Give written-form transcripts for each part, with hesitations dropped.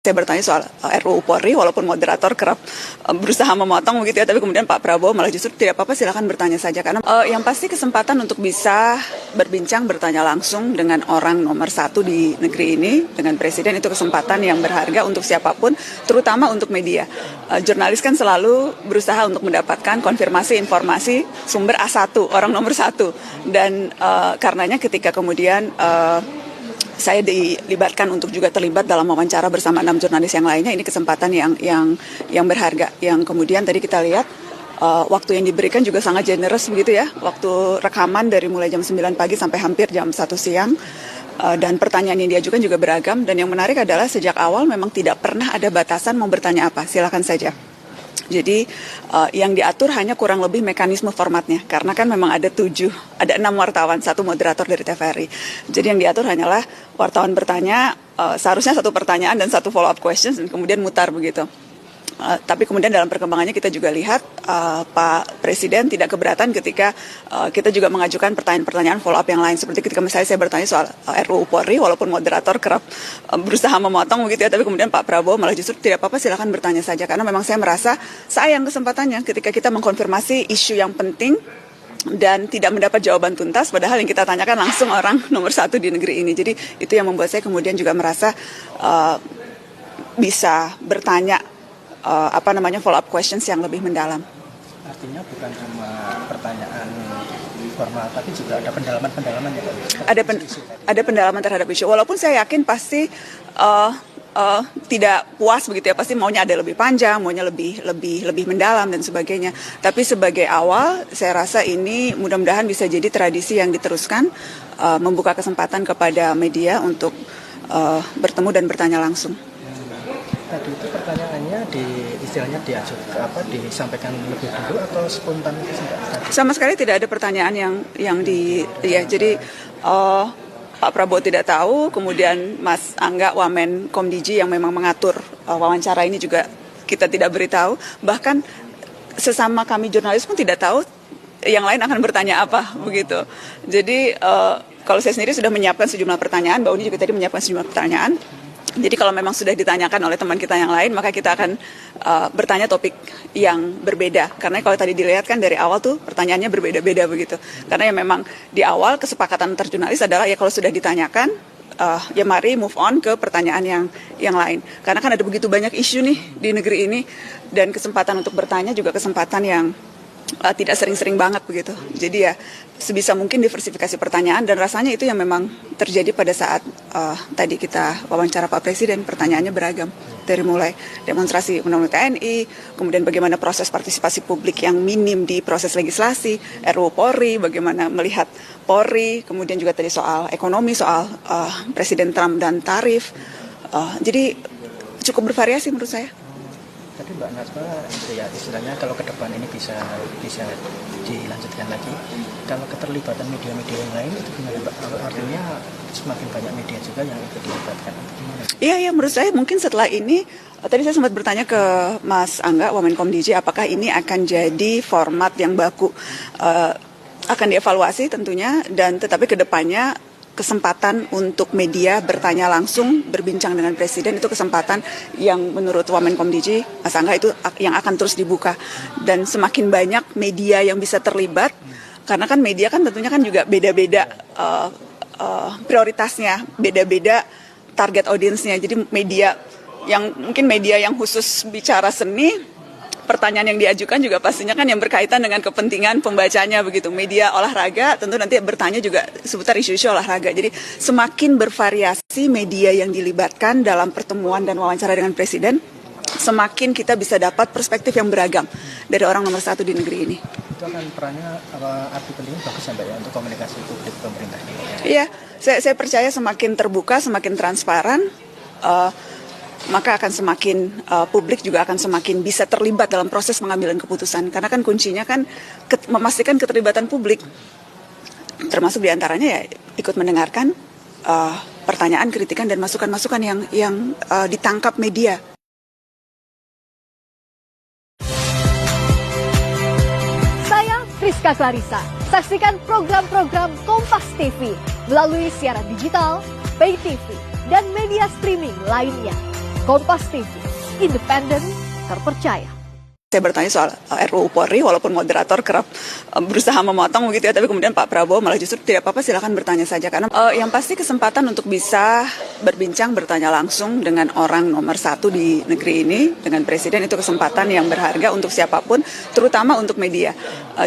Saya bertanya soal RUU Polri, walaupun moderator kerap berusaha memotong begitu ya, tapi kemudian Pak Prabowo malah justru tidak apa-apa, silakan bertanya saja. Karena yang pasti kesempatan untuk bisa berbincang, bertanya langsung dengan orang nomor satu di negeri ini, dengan Presiden, itu kesempatan yang berharga untuk siapapun, terutama untuk media. Jurnalis kan selalu berusaha untuk mendapatkan konfirmasi informasi sumber A1, orang nomor satu. Dan karenanya ketika kemudian saya dilibatkan untuk juga terlibat dalam wawancara bersama 6 jurnalis yang lainnya. Ini kesempatan yang berharga. Yang kemudian tadi kita lihat waktu yang diberikan juga sangat generous begitu ya. Waktu rekaman dari mulai jam 9 pagi sampai hampir jam 1 siang. Dan pertanyaan yang diajukan juga beragam. Dan yang menarik adalah sejak awal memang tidak pernah ada batasan mau bertanya apa. Silakan saja. Jadi yang diatur hanya kurang lebih mekanisme formatnya. Karena kan memang ada 6 wartawan, 1 moderator dari TVRI. Jadi yang diatur hanyalah wartawan bertanya, seharusnya 1 pertanyaan dan 1 follow up questions, dan kemudian mutar begitu. Tapi kemudian dalam perkembangannya kita juga lihat Pak Presiden tidak keberatan ketika kita juga mengajukan pertanyaan-pertanyaan follow up yang lain. Seperti ketika misalnya saya bertanya soal RUU Polri, walaupun moderator kerap berusaha memotong begitu ya, tapi kemudian Pak Prabowo malah justru tidak apa-apa, silakan bertanya saja. Karena memang saya merasa sayang kesempatannya ketika kita mengkonfirmasi isu yang penting dan tidak mendapat jawaban tuntas, padahal yang kita tanyakan langsung orang nomor 1 di negeri ini. Jadi itu yang membuat saya kemudian juga merasa bisa bertanya follow up questions yang lebih mendalam. Artinya bukan cuma pertanyaan formal, tapi juga ada pendalaman-pendalaman ya Pak? Ada pendalaman terhadap isu. Walaupun saya yakin pasti tidak puas begitu ya, pasti maunya ada lebih panjang, maunya lebih mendalam dan sebagainya. Tapi sebagai awal, saya rasa ini mudah-mudahan bisa jadi tradisi yang diteruskan, membuka kesempatan kepada media untuk bertemu dan bertanya langsung. Tadi itu pertanyaannya istilahnya disampaikan lebih dulu atau spontan itu Mbak? Sama sekali tidak ada pertanyaan jadi Pak Prabowo tidak tahu, kemudian Mas Angga Wamen Komdiji yang memang mengatur wawancara ini juga kita tidak beritahu, bahkan sesama kami jurnalis pun tidak tahu yang lain akan bertanya apa begitu. Jadi kalau saya sendiri sudah menyiapkan sejumlah pertanyaan, Mbak Uni juga tadi menyiapkan sejumlah pertanyaan. Jadi kalau memang sudah ditanyakan oleh teman kita yang lain, maka kita akan bertanya topik yang berbeda. Karena kalau tadi dilihat kan dari awal tuh pertanyaannya berbeda-beda begitu. Karena ya memang di awal kesepakatan antar jurnalis adalah ya kalau sudah ditanyakan, ya mari move on ke pertanyaan yang lain. Karena kan ada begitu banyak isu nih di negeri ini, dan kesempatan untuk bertanya juga kesempatan yang tidak sering-sering banget begitu. Jadi ya sebisa mungkin diversifikasi pertanyaan, dan rasanya itu yang memang terjadi pada saat tadi kita wawancara Pak Presiden. Pertanyaannya beragam, dari mulai demonstrasi undang-undang TNI, kemudian bagaimana proses partisipasi publik yang minim di proses legislasi, RUU Polri, bagaimana melihat Polri, kemudian juga tadi soal ekonomi, soal Presiden Trump dan tarif. Jadi cukup bervariasi menurut saya. Tadi Mbak Nazma ya istilahnya kalau ke depan ini bisa dilanjutkan lagi. Kalau keterlibatan media-media yang lain itu gimana Mbak? Artinya semakin banyak media juga yang ikut dilibatkan. Iya, menurut saya mungkin setelah ini, tadi saya sempat bertanya ke Mas Angga Wamenkom DJ, apakah ini akan jadi format yang baku, akan dievaluasi tentunya, dan tetapi ke depannya kesempatan untuk media bertanya langsung, berbincang dengan Presiden, itu kesempatan yang menurut Wamenkom DJ, Mas Angga, itu yang akan terus dibuka. Dan semakin banyak media yang bisa terlibat, karena kan media kan tentunya kan juga beda-beda prioritasnya, beda-beda target audiensnya. Jadi media yang khusus bicara seni, pertanyaan yang diajukan juga pastinya kan yang berkaitan dengan kepentingan pembacanya begitu. Media olahraga tentu nanti bertanya juga seputar isu-isu olahraga. Jadi semakin bervariasi media yang dilibatkan dalam pertemuan dan wawancara dengan Presiden, semakin kita bisa dapat perspektif yang beragam dari orang nomor 1 di negeri ini. Itu akan perannya arti pentingnya bagus ya Mbak ya untuk komunikasi publik pemerintah. Iya, saya percaya semakin terbuka, semakin transparan, maka akan semakin publik juga akan semakin bisa terlibat dalam proses pengambilan keputusan. Karena kan kuncinya kan memastikan keterlibatan publik, termasuk diantaranya ya ikut mendengarkan pertanyaan, kritikan, dan masukan-masukan yang ditangkap media. Saya Friska Clarissa. Saksikan program-program Kompas TV melalui siaran digital, pay TV, dan media streaming lainnya. Kompas TV, independen, terpercaya. Saya bertanya soal RUU Polri, walaupun moderator kerap berusaha memotong begitu ya, tapi kemudian Pak Prabowo malah justru tidak apa-apa, silakan bertanya saja. Karena yang pasti kesempatan untuk bisa berbincang, bertanya langsung dengan orang nomor satu di negeri ini, dengan Presiden, itu kesempatan yang berharga untuk siapapun, terutama untuk media.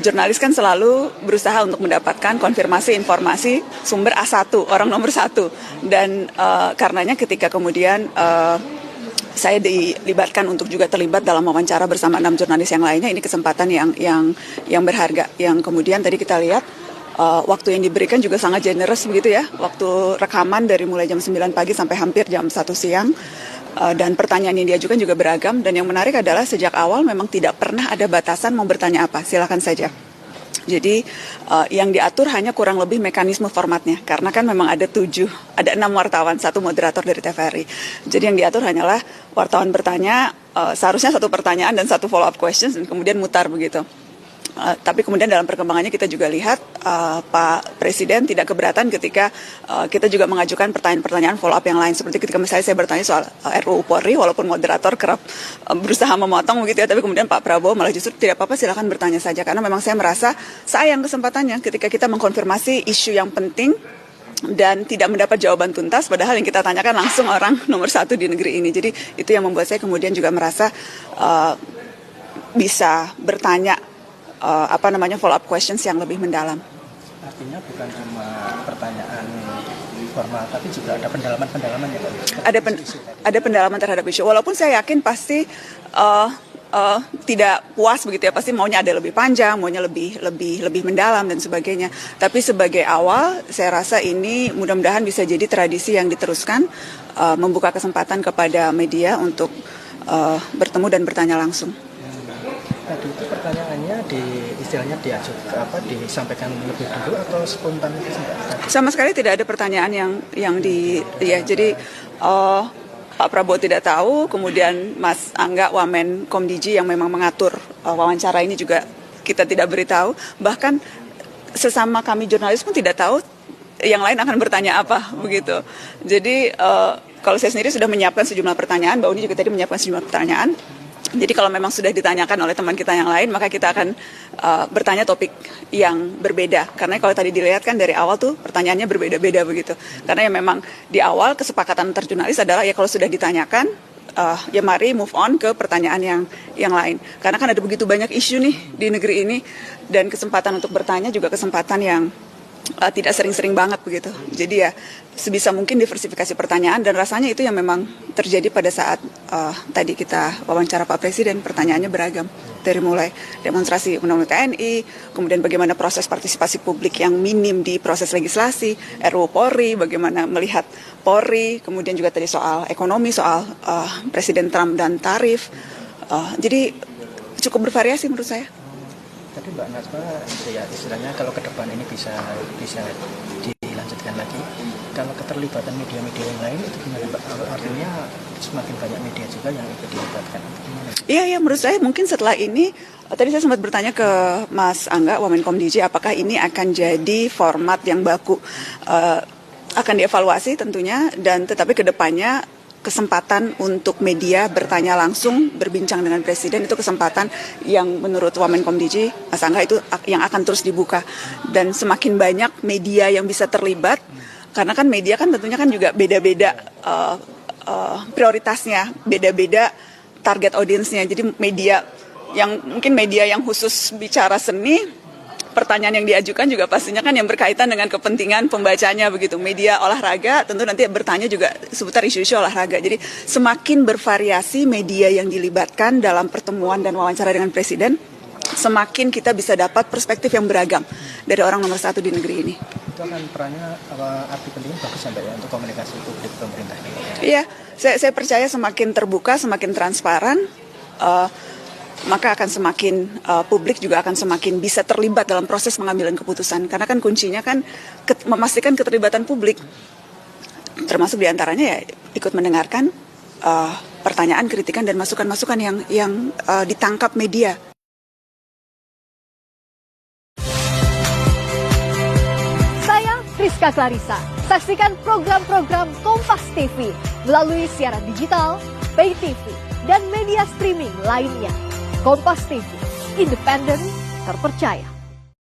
Jurnalis kan selalu berusaha untuk mendapatkan konfirmasi informasi sumber A1, orang nomor satu. Dan karenanya ketika kemudian saya dilibatkan untuk juga terlibat dalam wawancara bersama 6 jurnalis yang lainnya. Ini kesempatan yang berharga. Yang kemudian tadi kita lihat waktu yang diberikan juga sangat generous begitu ya. Waktu rekaman dari mulai jam 9 pagi sampai hampir jam 1 siang. Dan pertanyaan yang diajukan juga beragam. Dan yang menarik adalah sejak awal memang tidak pernah ada batasan mau bertanya apa. Silakan saja. Jadi yang diatur hanya kurang lebih mekanisme formatnya, karena kan memang ada 6 wartawan, 1 moderator dari TVRI. Jadi yang diatur hanyalah wartawan bertanya, seharusnya 1 pertanyaan dan 1 follow up questions, dan kemudian mutar begitu. Tapi kemudian dalam perkembangannya kita juga lihat Pak Presiden tidak keberatan ketika kita juga mengajukan pertanyaan-pertanyaan follow up yang lain. Seperti ketika misalnya saya bertanya soal RUU Polri, walaupun moderator kerap berusaha memotong begitu ya, tapi kemudian Pak Prabowo malah justru tidak apa-apa, silakan bertanya saja. Karena memang saya merasa sayang kesempatannya ketika kita mengkonfirmasi isu yang penting dan tidak mendapat jawaban tuntas, padahal yang kita tanyakan langsung orang nomor 1 di negeri ini. Jadi itu yang membuat saya kemudian juga merasa bisa bertanya follow up questions yang lebih mendalam. Artinya bukan cuma pertanyaan formal, tapi juga ada pendalaman-pendalaman ya Pak? Ada pendalaman terhadap isu. Walaupun saya yakin pasti tidak puas begitu ya, pasti maunya ada lebih panjang, maunya lebih mendalam dan sebagainya. Tapi sebagai awal, saya rasa ini mudah-mudahan bisa jadi tradisi yang diteruskan, membuka kesempatan kepada media untuk bertemu dan bertanya langsung. Tadi itu pertanyaannya disampaikan lebih dulu atau spontan itu sendiri? Sama sekali tidak ada pertanyaan jadi Pak Prabowo tidak tahu, kemudian Mas Angga Wamen Komdiji yang memang mengatur wawancara ini juga kita tidak beritahu, bahkan sesama kami jurnalis pun tidak tahu yang lain akan bertanya apa begitu. Jadi kalau saya sendiri sudah menyiapkan sejumlah pertanyaan, Mbak Uni juga tadi menyiapkan sejumlah pertanyaan. Jadi kalau memang sudah ditanyakan oleh teman kita yang lain, maka kita akan bertanya topik yang berbeda. Karena kalau tadi dilihat kan dari awal tuh pertanyaannya berbeda-beda begitu. Karena ya memang di awal kesepakatan antar jurnalis adalah ya kalau sudah ditanyakan, ya mari move on ke pertanyaan yang lain. Karena kan ada begitu banyak isu nih di negeri ini, dan kesempatan untuk bertanya juga kesempatan yang tidak sering-sering banget begitu. Jadi ya sebisa mungkin diversifikasi pertanyaan, dan rasanya itu yang memang terjadi pada saat tadi kita wawancara Pak Presiden. Pertanyaannya beragam, dari mulai demonstrasi undang-undang TNI, kemudian bagaimana proses partisipasi publik yang minim di proses legislasi, RUU Polri, bagaimana melihat Polri, kemudian juga tadi soal ekonomi, soal Presiden Trump dan tarif. Jadi cukup bervariasi menurut saya. Tadi Mbak Nazma ya istilahnya kalau ke depan ini bisa dilanjutkan lagi. Kalau keterlibatan media-media yang lain itu gimana Mbak? Artinya semakin banyak media juga yang ikut dilibatkan. Iya, menurut saya mungkin setelah ini, tadi saya sempat bertanya ke Mas Angga Wamen Komdiji, apakah ini akan jadi format yang baku, akan dievaluasi tentunya, dan tetapi ke depannya kesempatan untuk media bertanya langsung, berbincang dengan Presiden, itu kesempatan yang menurut Wamen Komdiji, Mas Angga, itu yang akan terus dibuka. Dan semakin banyak media yang bisa terlibat, karena kan media kan tentunya kan juga beda-beda prioritasnya, beda-beda target audiensnya. Jadi media yang khusus bicara seni, pertanyaan yang diajukan juga pastinya kan yang berkaitan dengan kepentingan pembacanya begitu. Media olahraga tentu nanti bertanya juga seputar isu-isu olahraga. Jadi semakin bervariasi media yang dilibatkan dalam pertemuan dan wawancara dengan Presiden, semakin kita bisa dapat perspektif yang beragam dari orang nomor 1 di negeri ini. Itu akan perannya arti pentingnya bagus sampai ya untuk komunikasi publik pemerintah. Iya, saya percaya semakin terbuka, semakin transparan, maka akan semakin publik juga akan semakin bisa terlibat dalam proses pengambilan keputusan. Karena kan kuncinya kan memastikan keterlibatan publik, termasuk diantaranya ya ikut mendengarkan pertanyaan, kritikan, dan masukan-masukan yang ditangkap media. Saya Friska Clarissa. Saksikan program-program Kompas TV melalui siaran digital, Pay TV, dan media streaming lainnya. Kompas TV, independen, terpercaya.